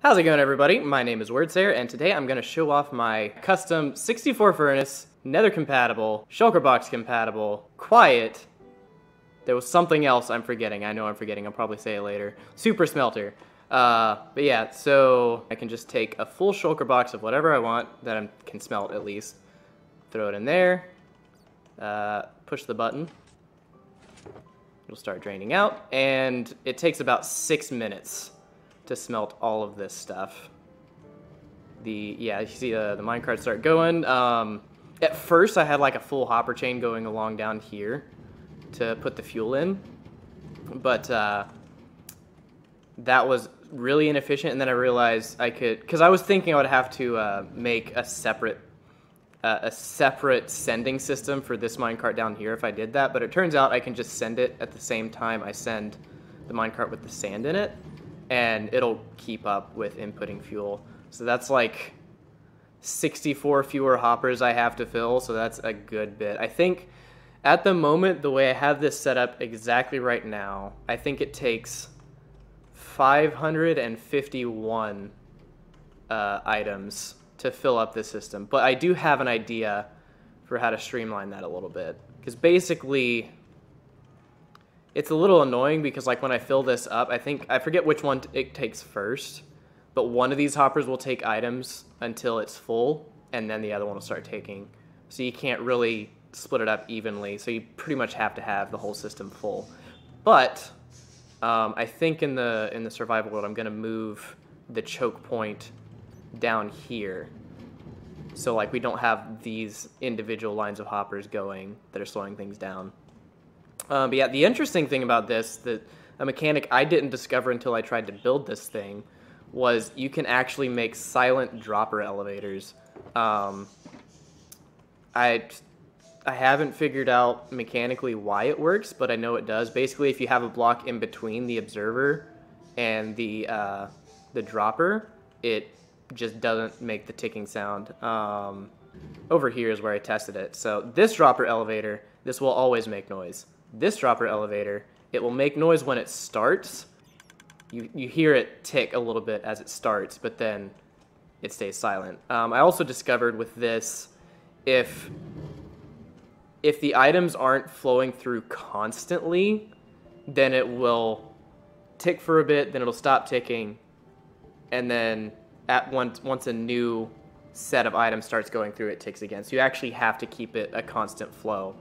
How's it going, everybody? My name is Wordsayer, and today I'm going to show off my custom 64 furnace, Nether compatible, shulker box compatible, quiet. There was something else I'm forgetting. I know I'm forgetting. I'll probably say it later. Super smelter. But yeah, so I can just take a full shulker box of whatever I want that I can smelt at least. Throw it in there. Push the button. It'll start draining out, and it takes about 6 minutes to smelt all of this stuff. You see the minecart start going. At first I had like a full hopper chain going along down here to put the fuel in, but that was really inefficient, and then I realized I could, because I was thinking I would have to make a separate sending system for this minecart down here if I did that, but it turns out I can just send it at the same time I send the minecart with the sand in it, and it'll keep up with inputting fuel. So that's like 64 fewer hoppers I have to fill, so that's a good bit. I think at the moment, the way I have this set up exactly right now, I think it takes 551 items to fill up this system. But I do have an idea for how to streamline that a little bit. Because basically, it's a little annoying because like when I fill this up, I forget which one it takes first, but one of these hoppers will take items until it's full, and then the other one will start taking. So you can't really split it up evenly, so you pretty much have to have the whole system full. But I think in the survival world, I'm gonna move the choke point down here. So like we don't have these individual lines of hoppers going that are slowing things down. But yeah, the interesting thing about this, a mechanic I didn't discover until I tried to build this thing, was you can actually make silent dropper elevators. I haven't figured out mechanically why it works, but I know it does. Basically, if you have a block in between the observer and the dropper, it just doesn't make the ticking sound. Over here is where I tested it. So this dropper elevator, this will always make noise. This dropper elevator, it will make noise when it starts. You hear it tick a little bit as it starts, but then it stays silent. I also discovered with this, if the items aren't flowing through constantly, then it will tick for a bit, then it'll stop ticking, and then once a new set of items starts going through, it ticks again. So you actually have to keep it a constant flow.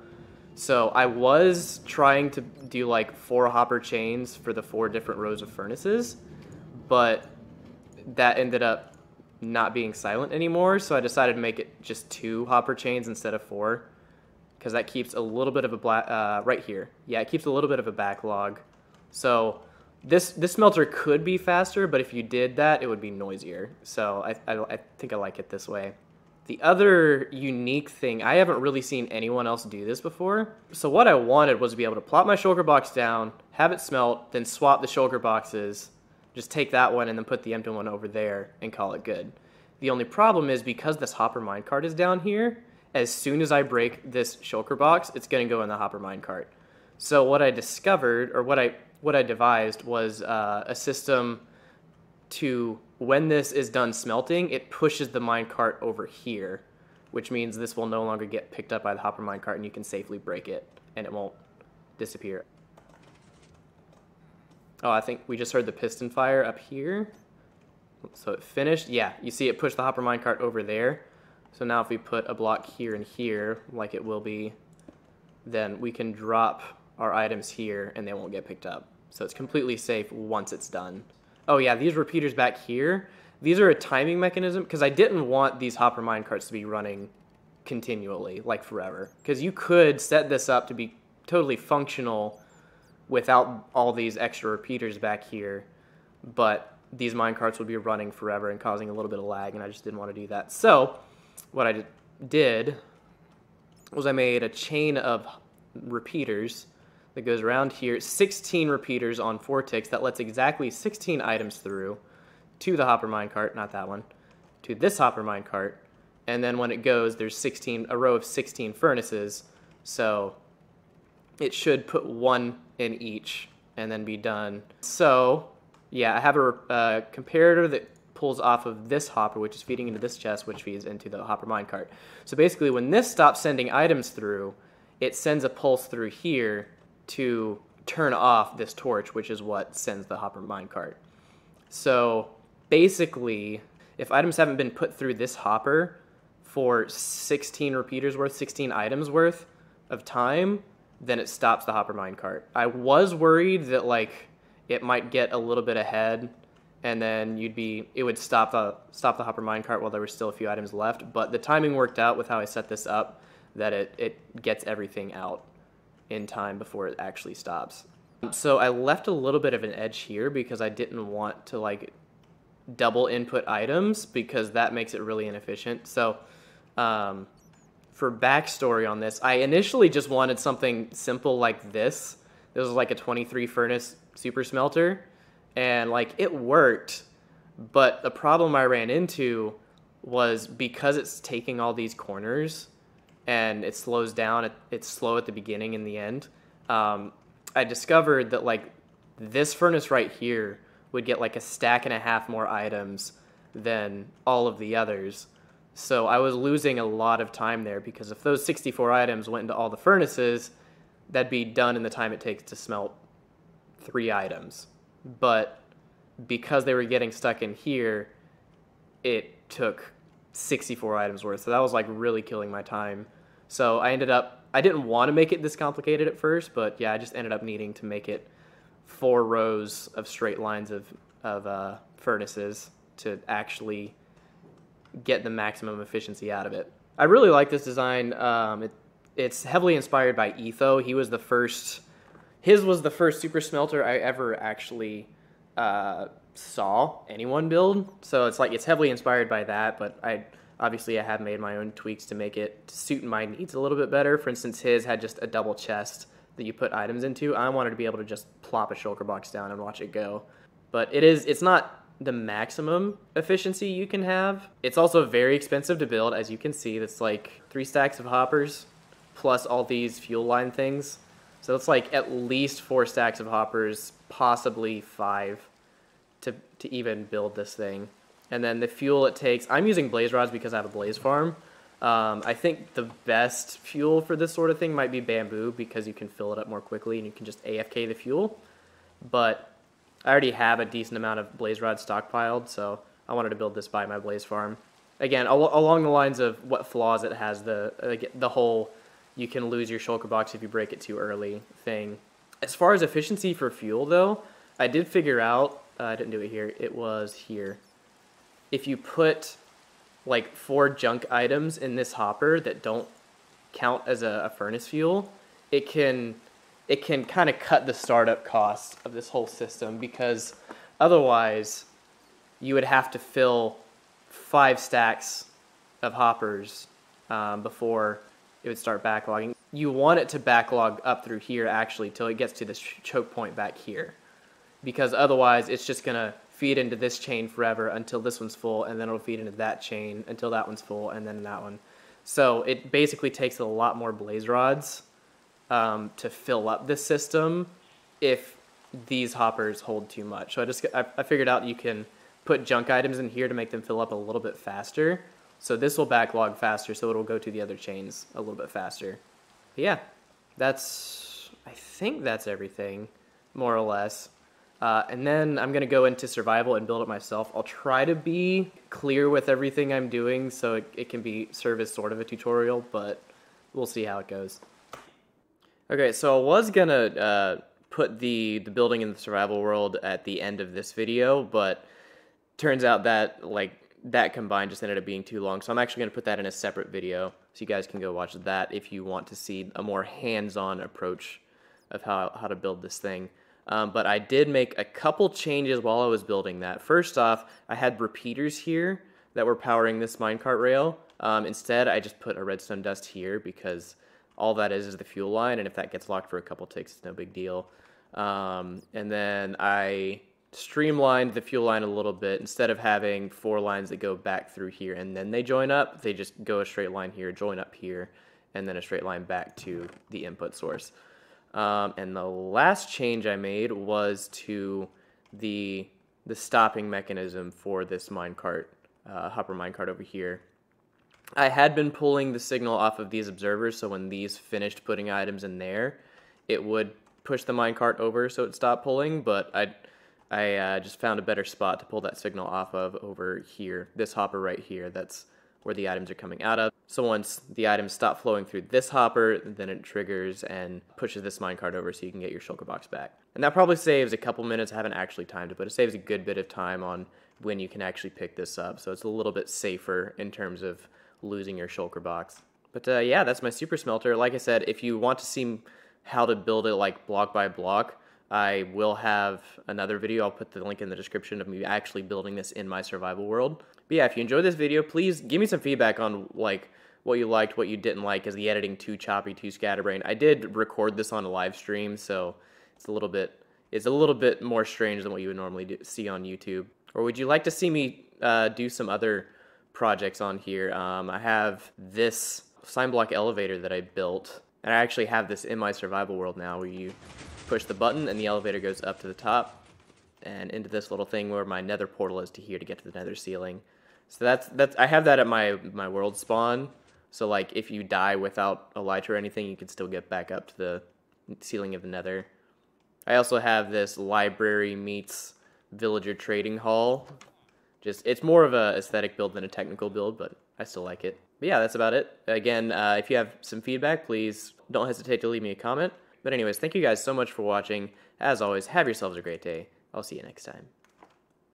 So I was trying to do like 4 hopper chains for the 4 different rows of furnaces, but that ended up not being silent anymore, so I decided to make it just 2 hopper chains instead of 4, because that keeps a little bit of a right here. Yeah, it keeps a little bit of a backlog. So this smelter could be faster, but if you did that, it would be noisier. So I think I like it this way. The other unique thing, I haven't really seen anyone else do this before. So what I wanted was to be able to plop my shulker box down, have it smelt, then swap the shulker boxes, just take that one and then put the empty one over there and call it good. The only problem is because this hopper minecart is down here, as soon as I break this shulker box, it's gonna go in the hopper minecart. So what I discovered, or what I devised, was a system to, when this is done smelting, it pushes the minecart over here, which means this will no longer get picked up by the hopper minecart and you can safely break it and it won't disappear. Oh, I think we just heard the piston fire up here. So it finished. Yeah, you see it pushed the hopper minecart over there. So now if we put a block here and here, like it will be, then we can drop our items here and they won't get picked up. So it's completely safe once it's done. Oh yeah, these repeaters back here, these are a timing mechanism, because I didn't want these hopper minecarts to be running continually, like forever. Because you could set this up to be totally functional without all these extra repeaters back here, but these minecarts would be running forever and causing a little bit of lag, and I just didn't want to do that. So what I did was I made a chain of repeaters that goes around here, 16 repeaters on 4 ticks. That lets exactly 16 items through to the hopper minecart, not that one, to this hopper minecart, and then when it goes, there's a row of 16 furnaces, so it should put 1 in each and then be done. So yeah, I have a comparator that pulls off of this hopper, which is feeding into this chest, which feeds into the hopper minecart. So basically, when this stops sending items through, it sends a pulse through here to turn off this torch, which is what sends the hopper minecart. So basically, if items haven't been put through this hopper for 16 repeaters worth, 16 items worth of time, then it stops the hopper minecart. I was worried that like it might get a little bit ahead and then it would stop the hopper minecart while there were still a few items left, but the timing worked out with how I set this up that it gets everything out in time before it actually stops. So I left a little bit of an edge here because I didn't want to like double input items because that makes it really inefficient. So for backstory on this, I initially just wanted something simple like this. This was like a 23 furnace super smelter, and like it worked, but the problem I ran into was because it's taking all these corners and it slows down, it's slow at the beginning and the end. I discovered that like this furnace right here would get like a stack and a half more items than all of the others. So I was losing a lot of time there because if those 64 items went into all the furnaces, that'd be done in the time it takes to smelt 3 items. But because they were getting stuck in here, it took 64 items worth. So that was like really killing my time. So I didn't want to make it this complicated at first, but yeah, I just ended up needing to make it 4 rows of straight lines of furnaces to actually get the maximum efficiency out of it. I really like this design. It's heavily inspired by Etho. His was the first super smelter I ever actually saw anyone build. So it's heavily inspired by that, but I have made my own tweaks to make it suit my needs a little bit better. For instance, his had just a double chest that you put items into. I wanted to be able to just plop a shulker box down and watch it go. But it's not the maximum efficiency you can have. It's also very expensive to build, as you can see. That's like 3 stacks of hoppers plus all these fuel line things. So it's like at least 4 stacks of hoppers, possibly 5 to even build this thing. And then the fuel it takes, I'm using blaze rods because I have a blaze farm. I think the best fuel for this sort of thing might be bamboo because you can fill it up more quickly and you can just AFK the fuel. But I already have a decent amount of blaze rods stockpiled, so I wanted to build this by my blaze farm. Again, along the lines of what flaws it has, the whole you can lose your shulker box if you break it too early thing. As far as efficiency for fuel, though, I did figure out, I didn't do it here, it was here. If you put like 4 junk items in this hopper that don't count as a furnace fuel, it can kind of cut the startup cost of this whole system, because otherwise you would have to fill 5 stacks of hoppers before it would start backlogging. You want it to backlog up through here actually till it gets to this choke point back here, because otherwise it's just gonna feed into this chain forever until this one's full, and then it'll feed into that chain until that one's full, and then that one. So it basically takes a lot more blaze rods to fill up this system if these hoppers hold too much. So I figured out you can put junk items in here to make them fill up a little bit faster. So this will backlog faster, so it'll go to the other chains a little bit faster. But yeah, I think that's everything, more or less. And then I'm going to go into survival and build it myself. I'll try to be clear with everything I'm doing so it can serve as sort of a tutorial, but we'll see how it goes. Okay, so I was going to put the building in the survival world at the end of this video, but turns out that that combined just ended up being too long. So I'm actually going to put that in a separate video so you guys can go watch that if you want to see a more hands-on approach of how to build this thing. But I did make a couple changes while I was building that. First off, I had repeaters here that were powering this minecart rail. Instead, I just put a redstone dust here because all that is the fuel line, and if that gets locked for a couple ticks, it's no big deal. And then I streamlined the fuel line a little bit. Instead of having 4 lines that go back through here and then they join up, they just go a straight line here, join up here, and then a straight line back to the input source. And the last change I made was to the the stopping mechanism for this minecart, hopper minecart over here. I had been pulling the signal off of these observers, so when these finished putting items in there, it would push the minecart over so it stopped pulling, but I just found a better spot to pull that signal off of over here, this hopper right here. That's where the items are coming out of. So once the items stop flowing through this hopper, then it triggers and pushes this minecart over so you can get your shulker box back. And that probably saves a couple minutes. I haven't actually timed it, but it saves a good bit of time on when you can actually pick this up. So it's a little bit safer in terms of losing your shulker box. But yeah, that's my super smelter. Like I said, if you want to see how to build it like block by block, I will have another video. I'll put the link in the description of me actually building this in my survival world. But yeah, if you enjoyed this video, please give me some feedback on like what you liked, what you didn't like. Is the editing too choppy, too scatterbrained? I did record this on a live stream, so it's a little bit more strange than what you would normally see on YouTube. Or would you like to see me do some other projects on here? I have this sign block elevator that I built, and I actually have this in my survival world now, where you push the button and the elevator goes up to the top and into this little thing where my nether portal is to here to get to the nether ceiling. So that's I have that at my world spawn. So like if you die without a light or anything, you can still get back up to the ceiling of the nether. I also have this library meets villager trading hall. It's more of a aesthetic build than a technical build, but I still like it. But yeah, that's about it. Again, if you have some feedback, please don't hesitate to leave me a comment. But anyways, thank you guys so much for watching. As always, have yourselves a great day. I'll see you next time.